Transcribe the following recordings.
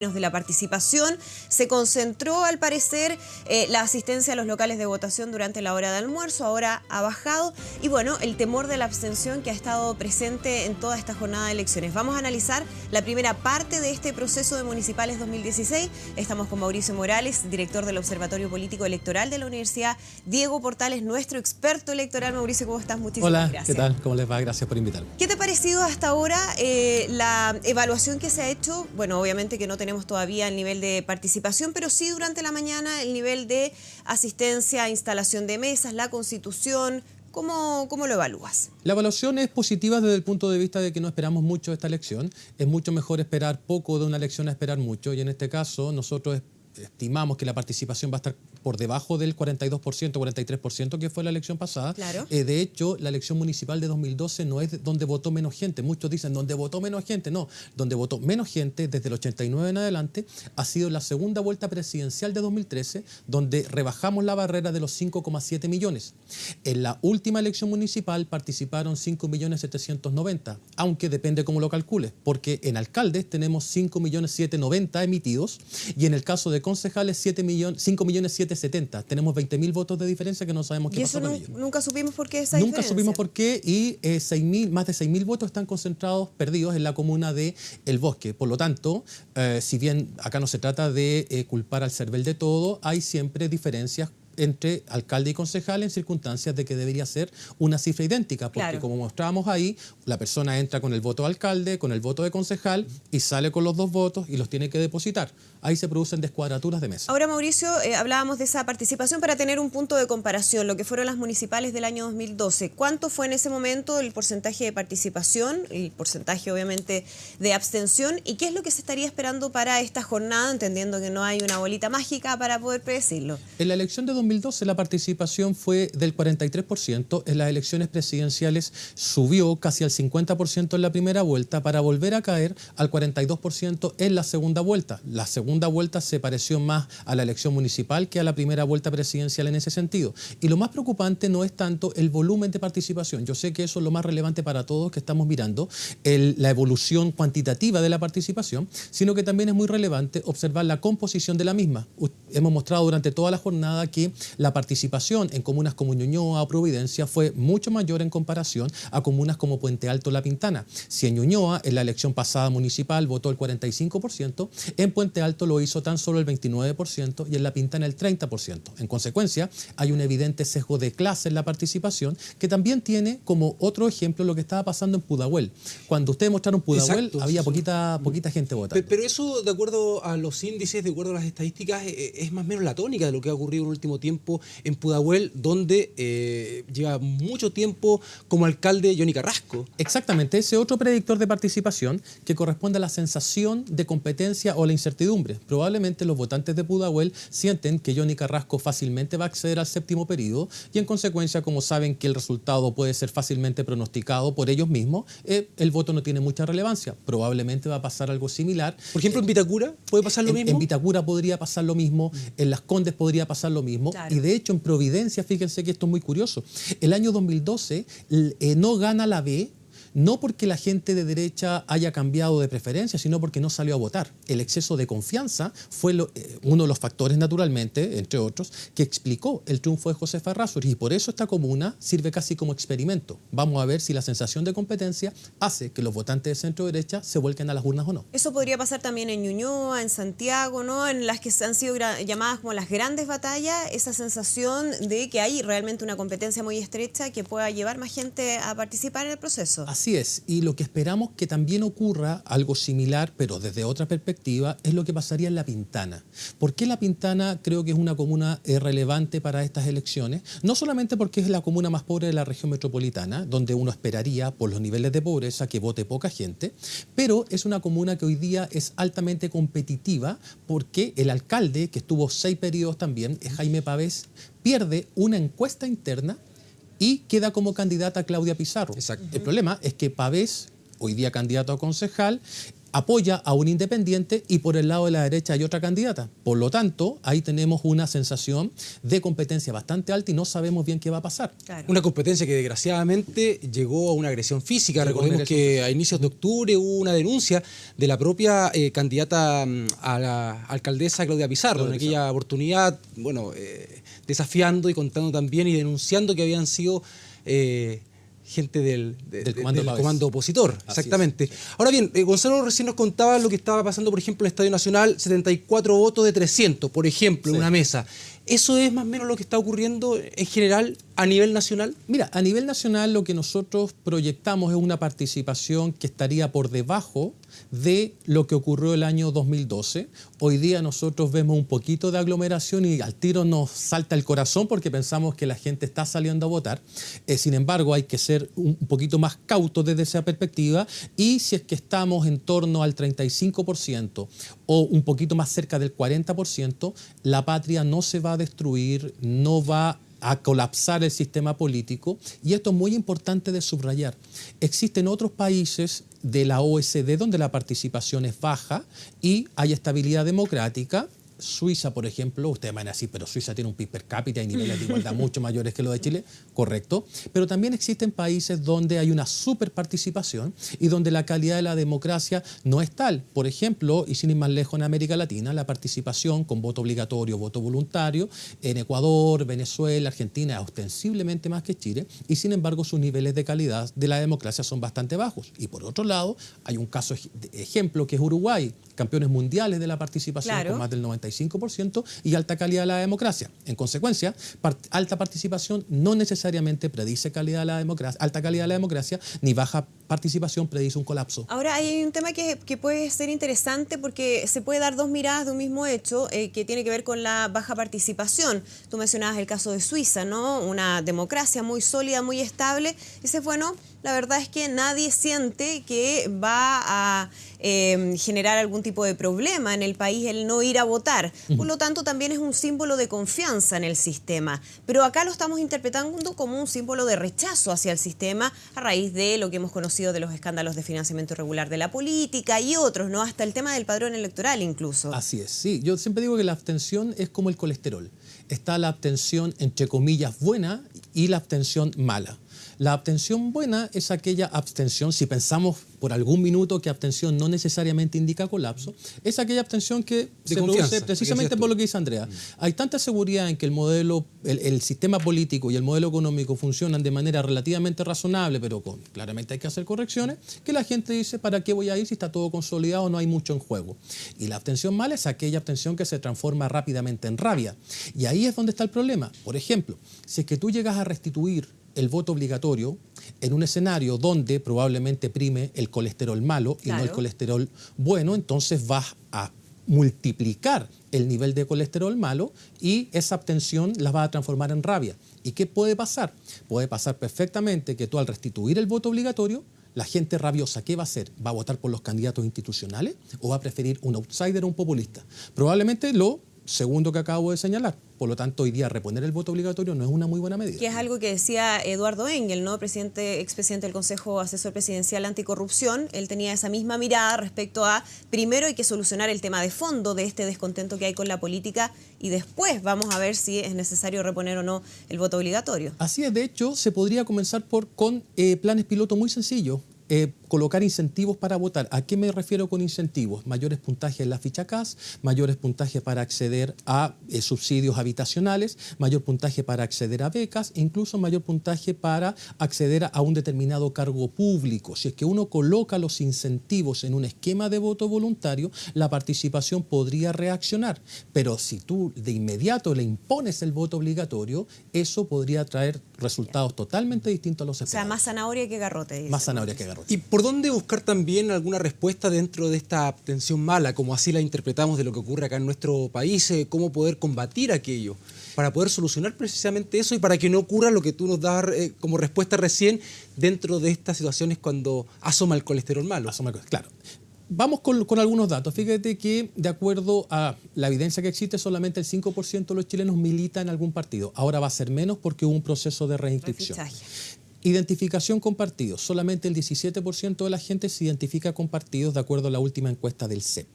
De la participación, se concentró al parecer la asistencia a los locales de votación durante la hora de almuerzo, ahora ha bajado y bueno, el temor de la abstención que ha estado presente en toda esta jornada de elecciones. Vamos a analizar la primera parte de este proceso de municipales 2016. Estamos con Mauricio Morales, director del Observatorio Político Electoral de la Universidad Diego Portales, nuestro experto electoral. Mauricio, ¿cómo estás? Muchísimas gracias. Hola, ¿qué tal? ¿Cómo les va? Gracias por invitarme. ¿Qué te ha parecido hasta ahora la evaluación que se ha hecho? Bueno, obviamente que no tenemos todavía el nivel de participación, pero sí durante la mañana el nivel de asistencia, instalación de mesas, la constitución. ¿Cómo lo evalúas? La evaluación es positiva desde el punto de vista de que no esperamos mucho de esta elección. Es mucho mejor esperar poco de una elección a esperar mucho, y en este caso nosotros estimamos que la participación va a estar por debajo del 42%, 43% que fue la elección pasada. Claro. De hecho, la elección municipal de 2012 no es donde votó menos gente. Muchos dicen donde votó menos gente. No, donde votó menos gente desde el 89 en adelante ha sido la segunda vuelta presidencial de 2013, donde rebajamos la barrera de los 5,7 millones. En la última elección municipal participaron 5.790.000, aunque depende cómo lo calcules, porque en alcaldes tenemos 5.790.000 emitidos y en el caso de concejales 5.770.000. Tenemos 20.000 votos de diferencia que no sabemos qué pasó con ellos. Nunca supimos por qué esa Nunca diferencia. supimos por qué, y más de 6.000 votos están concentrados, perdidos en la comuna de El Bosque. Por lo tanto, si bien acá no se trata de culpar al CERVEL de todo, hay siempre diferencias entre alcalde y concejal en circunstancias de que debería ser una cifra idéntica, porque claro, como mostrábamos ahí, la persona entra con el voto de alcalde, con el voto de concejal y sale con los dos votos y los tiene que depositar. Ahí se producen descuadraturas de mesa. Ahora, Mauricio, hablábamos de esa participación para tener un punto de comparación, lo que fueron las municipales del año 2012. ¿Cuánto fue en ese momento el porcentaje de participación, el porcentaje obviamente de abstención, y qué es lo que se estaría esperando para esta jornada, entendiendo que no hay una bolita mágica para poder predecirlo? En la elección de 2012 la participación fue del 43%, en las elecciones presidenciales subió casi al 50% en la primera vuelta para volver a caer al 42% en la segunda vuelta. La segunda vuelta se pareció más a la elección municipal que a la primera vuelta presidencial en ese sentido. Y lo más preocupante no es tanto el volumen de participación. Yo sé que eso es lo más relevante para todos que estamos mirando, la evolución cuantitativa de la participación, sino que también es muy relevante observar la composición de la misma. Hemos mostrado durante toda la jornada que la participación en comunas como Ñuñoa o Providencia fue mucho mayor en comparación a comunas como Puente Alto o La Pintana. Si en Ñuñoa, en la elección pasada municipal, votó el 45%, en Puente Alto lo hizo tan solo el 29% y en La Pintana el 30%. En consecuencia, hay un evidente sesgo de clase en la participación que también tiene como otro ejemplo lo que estaba pasando en Pudahuel. Cuando ustedes mostraron Pudahuel, exacto, había poquita gente votando. Pero eso, de acuerdo a los índices, de acuerdo a las estadísticas, es más o menos la tónica de lo que ha ocurrido en el último tiempo en Pudahuel, donde lleva mucho tiempo como alcalde Johnny Carrasco. Exactamente, ese otro predictor de participación que corresponde a la sensación de competencia o la incertidumbre. Probablemente los votantes de Pudahuel sienten que Johnny Carrasco fácilmente va a acceder al séptimo periodo y en consecuencia, como saben que el resultado puede ser fácilmente pronosticado por ellos mismos, el voto no tiene mucha relevancia. Probablemente va a pasar algo similar. Por ejemplo, en Vitacura puede pasar lo mismo. En Vitacura podría pasar lo mismo, en Las Condes podría pasar lo mismo. Claro. Y de hecho en Providencia, fíjense que esto es muy curioso, el año 2012 no gana la B, no porque la gente de derecha haya cambiado de preferencia, sino porque no salió a votar. El exceso de confianza fue uno de los factores, naturalmente, entre otros, que explicó el triunfo de José Errázuriz, y por eso esta comuna sirve casi como experimento. Vamos a ver si la sensación de competencia hace que los votantes de centro-derecha se vuelquen a las urnas o no. Eso podría pasar también en Ñuñoa, en Santiago, ¿no? En las que han sido llamadas como las grandes batallas, esa sensación de que hay realmente una competencia muy estrecha que pueda llevar más gente a participar en el proceso. Así es, y lo que esperamos que también ocurra algo similar, pero desde otra perspectiva, es lo que pasaría en La Pintana. ¿Por qué La Pintana creo que es una comuna relevante para estas elecciones? No solamente porque es la comuna más pobre de la región metropolitana, donde uno esperaría, por los niveles de pobreza, que vote poca gente, pero es una comuna que hoy día es altamente competitiva porque el alcalde, que estuvo 6 periodos también, es Jaime Pavés, pierde una encuesta interna y queda como candidata Claudia Pizarro. Exacto. El problema es que Pavés, hoy día candidato a concejal, apoya a un independiente y por el lado de la derecha hay otra candidata. Por lo tanto, ahí tenemos una sensación de competencia bastante alta y no sabemos bien qué va a pasar. Claro. Una competencia que desgraciadamente llegó a una agresión física. Recordemos que a inicios de octubre hubo una denuncia de la propia candidata a la alcaldesa Claudia Pizarro. En aquella oportunidad, bueno, desafiando y contando también y denunciando que habían sido... gente del comando opositor, exactamente. Ahora bien, Gonzalo recién nos contaba lo que estaba pasando, por ejemplo, en el Estadio Nacional, 74 votos de 300, por ejemplo, en una mesa. ¿Eso es más o menos lo que está ocurriendo en general a nivel nacional? Mira, a nivel nacional lo que nosotros proyectamos es una participación que estaría por debajo de lo que ocurrió el año 2012. Hoy día nosotros vemos un poquito de aglomeración y al tiro nos salta el corazón porque pensamos que la gente está saliendo a votar. Sin embargo, hay que ser un poquito más cautos desde esa perspectiva y si es que estamos en torno al 35% o un poquito más cerca del 40%, la patria no se va a destruir, no va a colapsar el sistema político y esto es muy importante de subrayar. Existen otros países de la OECD donde la participación es baja y hay estabilidad democrática. Suiza, por ejemplo, ustedes van a decir, pero Suiza tiene un PIB per cápita y niveles de igualdad mucho mayores que los de Chile, correcto, pero también existen países donde hay una superparticipación y donde la calidad de la democracia no es tal. Por ejemplo, y sin ir más lejos en América Latina, la participación con voto obligatorio, voto voluntario, en Ecuador, Venezuela, Argentina, es ostensiblemente más que Chile y sin embargo sus niveles de calidad de la democracia son bastante bajos. Y por otro lado, hay un caso de ejemplo que es Uruguay, campeones mundiales de la participación, claro, con más del 95% y alta calidad de la democracia. En consecuencia, alta participación no necesariamente predice calidad de la democracia, alta calidad de la democracia, ni baja participación predice un colapso. Ahora hay un tema que puede ser interesante porque se puede dar dos miradas de un mismo hecho que tiene que ver con la baja participación. Tú mencionabas el caso de Suiza, ¿no? Una democracia muy sólida, muy estable. Dices, bueno, la verdad es que nadie siente que va a generar algún tipo de problema en el país el no ir a votar. Por lo tanto, también es un símbolo de confianza en el sistema. Pero acá lo estamos interpretando como un símbolo de rechazo hacia el sistema a raíz de lo que hemos conocido de los escándalos de financiamiento irregular de la política y otros, ¿no? Hasta el tema del padrón electoral incluso. Así es, sí. Yo siempre digo que la abstención es como el colesterol. Está la abstención, entre comillas, buena y la abstención mala. La abstención buena es aquella abstención, si pensamos por algún minuto que abstención no necesariamente indica colapso, es aquella abstención que se produce precisamente por lo que dice Andrea. Hay tanta seguridad en que el modelo, el sistema político y el modelo económico funcionan de manera relativamente razonable, pero claramente hay que hacer correcciones, que la gente dice, ¿para qué voy a ir si está todo consolidado, no hay mucho en juego? Y la abstención mala es aquella abstención que se transforma rápidamente en rabia. Y ahí es donde está el problema. Por ejemplo, si es que tú llegas a restituir el voto obligatorio en un escenario donde probablemente prime el colesterol malo y no el colesterol bueno, entonces vas a multiplicar el nivel de colesterol malo y esa abstención la vas a transformar en rabia. ¿Y qué puede pasar? Puede pasar perfectamente que tú al restituir el voto obligatorio, la gente rabiosa, ¿qué va a hacer? ¿Va a votar por los candidatos institucionales o va a preferir un outsider o un populista? Probablemente lo segundo que acabo de señalar. Por lo tanto, hoy día reponer el voto obligatorio no es una muy buena medida. Que es algo que decía Eduardo Engel, ¿no? Expresidente del Consejo Asesor Presidencial Anticorrupción. Él tenía esa misma mirada respecto a, primero hay que solucionar el tema de fondo de este descontento que hay con la política y después vamos a ver si es necesario reponer o no el voto obligatorio. Así es, de hecho, se podría comenzar con planes piloto muy sencillos. Colocar incentivos para votar. ¿A qué me refiero con incentivos? Mayores puntajes en la ficha CAS, mayores puntajes para acceder a subsidios habitacionales, mayor puntaje para acceder a becas, incluso mayor puntaje para acceder a un determinado cargo público. Si es que uno coloca los incentivos en un esquema de voto voluntario, la participación podría reaccionar. Pero si tú de inmediato le impones el voto obligatorio, eso podría traer resultados totalmente distintos a los esperados. O sea, más zanahoria que garrote. Dice. Más zanahoria que garrote. ¿Y por dónde buscar también alguna respuesta dentro de esta abstención mala, como así la interpretamos de lo que ocurre acá en nuestro país? ¿Cómo poder combatir aquello? Para poder solucionar precisamente eso y para que no ocurra lo que tú nos das como respuesta recién dentro de estas situaciones cuando asoma el colesterol malo. Claro. Vamos con algunos datos. Fíjate que de acuerdo a la evidencia que existe, solamente el 5% de los chilenos milita en algún partido. Ahora va a ser menos porque hubo un proceso de reinscripción. Identificación con partidos. Solamente el 17% de la gente se identifica con partidos de acuerdo a la última encuesta del CEP.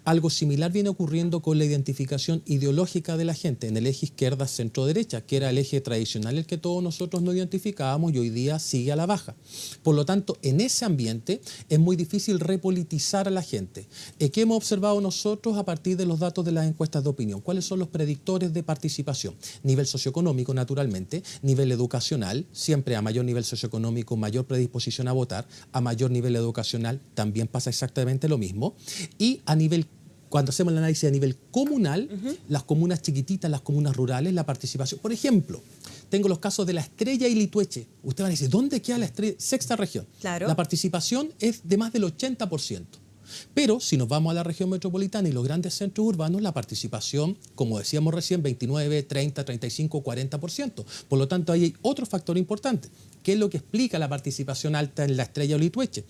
Algo similar viene ocurriendo con la identificación ideológica de la gente en el eje izquierda-centro-derecha, que era el eje tradicional el que todos nosotros nos identificábamos y hoy día sigue a la baja. Por lo tanto, en ese ambiente es muy difícil repolitizar a la gente. ¿Qué hemos observado nosotros a partir de los datos de las encuestas de opinión? ¿Cuáles son los predictores de participación? Nivel socioeconómico, naturalmente, nivel educacional, siempre a mayor nivel socioeconómico, mayor predisposición a votar, a mayor nivel educacional también pasa exactamente lo mismo, y a nivel, cuando hacemos el análisis a nivel comunal, las comunas chiquititas, las comunas rurales, la participación. Por ejemplo, tengo los casos de La Estrella y Litueche. Usted va a decir, ¿dónde queda La Estrella? Sexta región. Claro. La participación es de más del 80%. Pero si nos vamos a la región metropolitana y los grandes centros urbanos, la participación, como decíamos recién, 29, 30, 35, 40%. Por lo tanto, ahí hay otro factor importante. ¿Qué es lo que explica la participación alta en La Estrella o Litueche?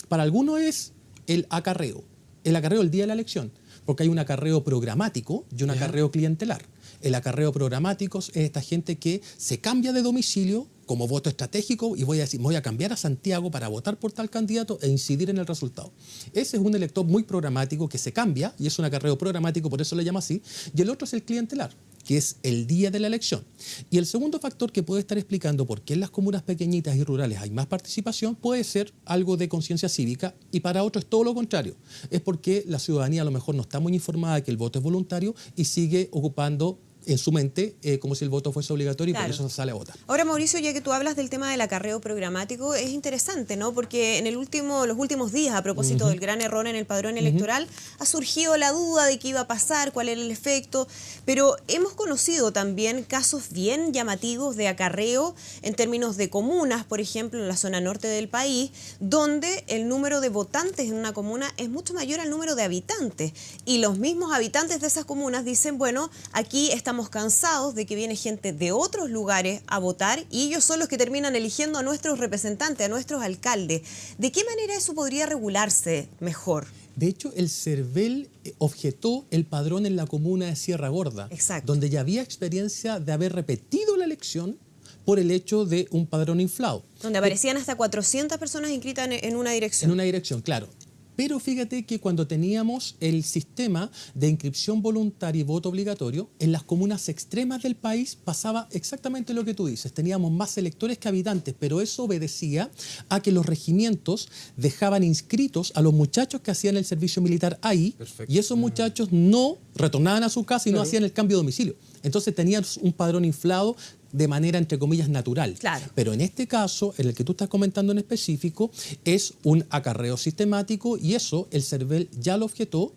Para algunos es el acarreo el día de la elección, porque hay un acarreo programático y un acarreo clientelar. El acarreo programático es esta gente que se cambia de domicilio como voto estratégico y voy a decir, voy a cambiar a Santiago para votar por tal candidato e incidir en el resultado. Ese es un elector muy programático que se cambia y es un acarreo programático, por eso le llama así, y el otro es el clientelar, que es el día de la elección. Y el segundo factor que puede estar explicando por qué en las comunas pequeñitas y rurales hay más participación puede ser algo de conciencia cívica y para otros es todo lo contrario. Es porque la ciudadanía a lo mejor no está muy informada de que el voto es voluntario y sigue ocupando en su mente como si el voto fuese obligatorio y por eso sale a votar. Ahora, Mauricio, ya que tú hablas del tema del acarreo programático, es interesante, ¿no? Porque en los últimos días, a propósito del gran error en el padrón electoral, ha surgido la duda de qué iba a pasar, cuál era el efecto, pero hemos conocido también casos bien llamativos de acarreo en términos de comunas, por ejemplo, en la zona norte del país, donde el número de votantes en una comuna es mucho mayor al número de habitantes. Y los mismos habitantes de esas comunas dicen, bueno, aquí estamos cansados de que viene gente de otros lugares a votar y ellos son los que terminan eligiendo a nuestros representantes, a nuestros alcaldes. ¿De qué manera eso podría regularse mejor? De hecho, el CERVEL objetó el padrón en la comuna de Sierra Gorda, donde ya había experiencia de haber repetido la elección por el hecho de un padrón inflado. Donde aparecían hasta 400 personas inscritas en una dirección. En una dirección, claro. Pero fíjate que cuando teníamos el sistema de inscripción voluntaria y voto obligatorio, en las comunas extremas del país pasaba exactamente lo que tú dices. Teníamos más electores que habitantes, pero eso obedecía a que los regimientos dejaban inscritos a los muchachos que hacían el servicio militar ahí. Y esos muchachos no retornaban a su casa y no hacían el cambio de domicilio. Entonces tenían un padrón inflado de manera, entre comillas, natural. Pero en este caso, en el que tú estás comentando en específico, es un acarreo sistemático y eso el CERVEL ya lo objetó,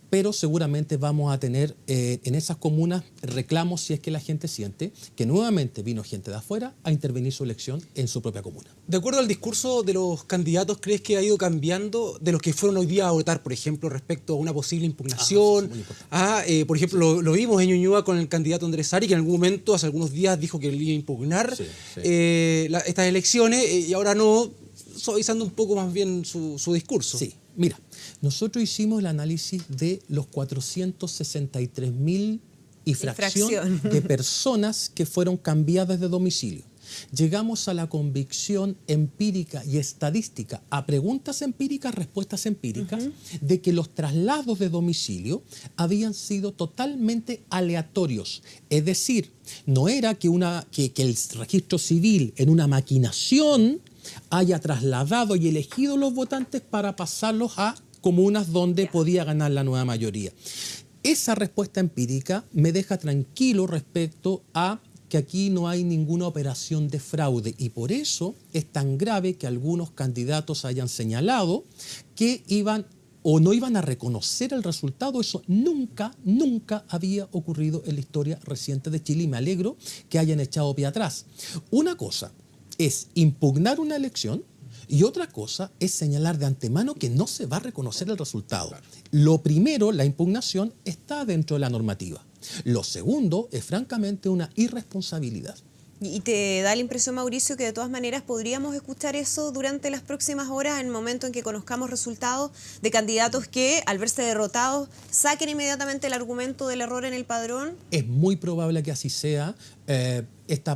pero seguramente vamos a tener en esas comunas reclamos si es que la gente siente que nuevamente vino gente de afuera a intervenir su elección en su propia comuna. De acuerdo al discurso de los candidatos, ¿crees que ha ido cambiando de los que fueron hoy día a votar, por ejemplo, respecto a una posible impugnación? Por ejemplo, lo vimos en Ñuñoa con el candidato Andrés Ari, que en algún momento, hace algunos días, dijo que él iba a impugnar estas elecciones y ahora no, suavizando un poco más bien su discurso. Sí, mira. Nosotros hicimos el análisis de los 463.000 y fracción de personas que fueron cambiadas de domicilio. Llegamos a la convicción empírica y estadística, a preguntas empíricas, respuestas empíricas, de que los traslados de domicilio habían sido totalmente aleatorios. Es decir, no era que el registro civil en una maquinación haya trasladado y elegido los votantes para pasarlos a comunas donde podía ganar la nueva mayoría. Esa respuesta empírica me deja tranquilo respecto a que aquí no hay ninguna operación de fraude y por eso es tan grave que algunos candidatos hayan señalado que iban o no iban a reconocer el resultado. Eso nunca había ocurrido en la historia reciente de Chile y me alegro que hayan echado pie atrás. Una cosa es impugnar una elección y otra cosa es señalar de antemano que no se va a reconocer el resultado. Lo primero, la impugnación, está dentro de la normativa. Lo segundo es francamente una irresponsabilidad. ¿Y te da la impresión, Mauricio, que de todas maneras podríamos escuchar eso durante las próximas horas, en el momento en que conozcamos resultados de candidatos que, al verse derrotados, saquen inmediatamente el argumento del error en el padrón? Es muy probable que así sea.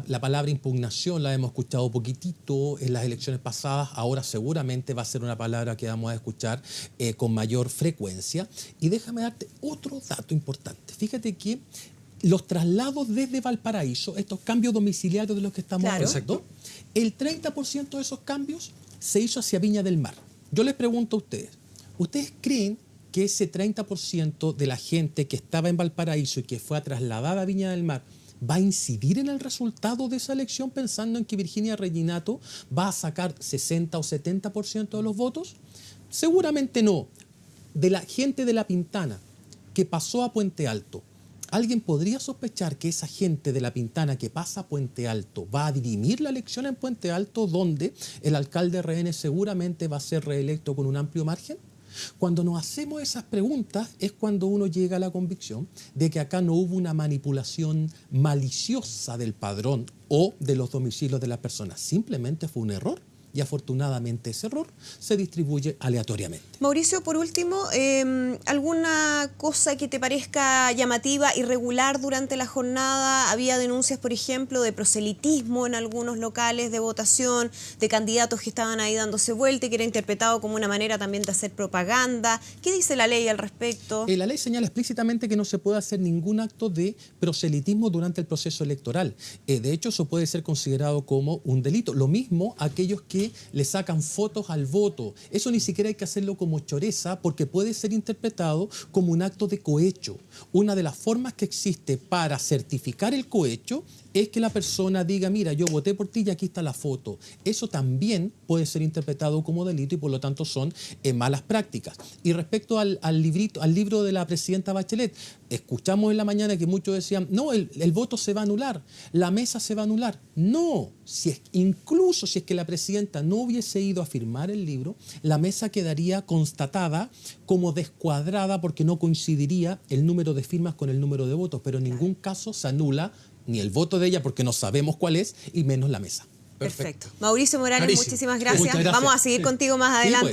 La palabra impugnación la hemos escuchado poquitito en las elecciones pasadas, ahora seguramente va a ser una palabra que vamos a escuchar con mayor frecuencia. Y déjame darte otro dato importante. Fíjate que los traslados desde Valparaíso, estos cambios domiciliarios de los que estamos hablando, el 30% de esos cambios se hizo hacia Viña del Mar. Yo les pregunto a ustedes, ¿ustedes creen que ese 30% de la gente que estaba en Valparaíso y que fue trasladada a Viña del Mar va a incidir en el resultado de esa elección pensando en que Virginia Reginato va a sacar 60 o 70% de los votos? Seguramente no. De la gente de La Pintana que pasó a Puente Alto, ¿alguien podría sospechar que esa gente de La Pintana que pasa a Puente Alto va a dirimir la elección en Puente Alto, donde el alcalde RN seguramente va a ser reelecto con un amplio margen? Cuando nos hacemos esas preguntas es cuando uno llega a la convicción de que acá no hubo una manipulación maliciosa del padrón o de los domicilios de las personas. Simplemente fue un error. Y afortunadamente ese error se distribuye aleatoriamente. Mauricio, por último, ¿alguna cosa que te parezca llamativa, irregular durante la jornada? Había denuncias, por ejemplo, de proselitismo en algunos locales de votación, de candidatos que estaban ahí dándose vuelta y que era interpretado como una manera también de hacer propaganda. ¿Qué dice la ley al respecto? La ley señala explícitamente que no se puede hacer ningún acto de proselitismo durante el proceso electoral. De hecho, eso puede ser considerado como un delito. Lo mismo aquellos que le sacan fotos al voto. Eso ni siquiera hay que hacerlo como choreza porque puede ser interpretado como un acto de cohecho. Una de las formas que existe para certificar el cohecho es que la persona diga, mira, yo voté por ti y aquí está la foto. Eso también puede ser interpretado como delito y por lo tanto son malas prácticas. Y respecto al libro de la presidenta Bachelet, escuchamos en la mañana que muchos decían, no, el voto se va a anular, la mesa se va a anular. No, incluso si es que la presidenta no hubiese ido a firmar el libro, la mesa quedaría constatada como descuadrada porque no coincidiría el número de firmas con el número de votos, pero en ningún caso se anula ni el voto de ella porque no sabemos cuál es y menos la mesa. Perfecto. Mauricio Morales, muchísimas gracias. Muchas gracias. Vamos a seguir contigo más adelante.